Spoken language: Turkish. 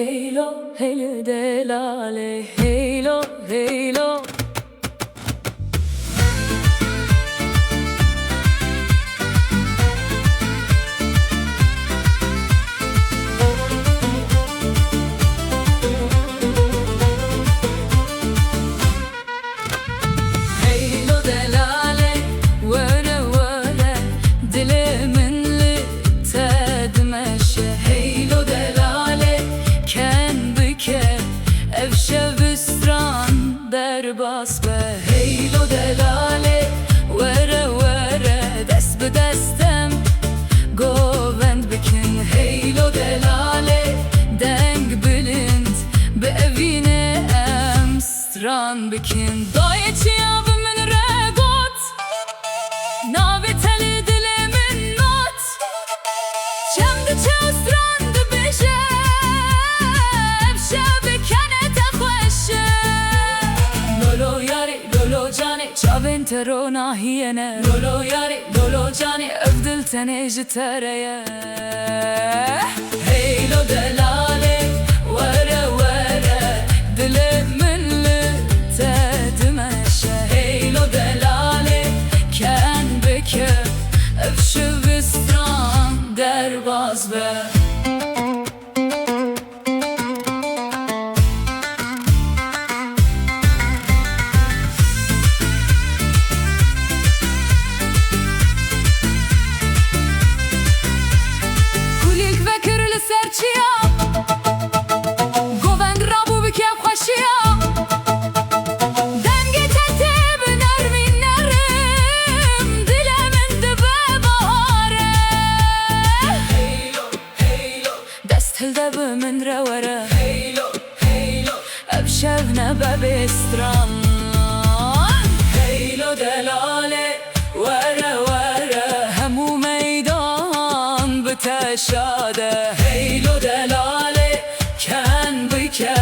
heylo, heylo delale, heylo, heylo. Heylo delale, vere vere, dilimin li tedmeşe. Heylo delale, ken bike, evşevistran derbas be. Heylo delale, vere vere, dest be destem, govend bikin. Heylo delale, denk bilind, be evine em stran bikin. Doyçi abimin regot, naveteli dilimin not. Çemdi çevstrandı bişe, evşe bikene tekhweşe. Lolo yari, lolo cani, çavin tero nahiyene. Lolo yari, lolo cani, evdil tene jitereye. Heylo delale, vere vere, dilimin li tedmeşe. Heylo delale, ken bike, evşevistran derbaz be. Kulik ve kirli serçiya, govend rabu bike khoşiya. Dengi tertib nerminlerim, dilemin dibe bahare. Heylo, heylo, dest hilde bimin revere. Heylo, heylo, evşevne bebistran. Heylo delale, vere vere, hemu meydan biteşade. Heylo delale, ken bike,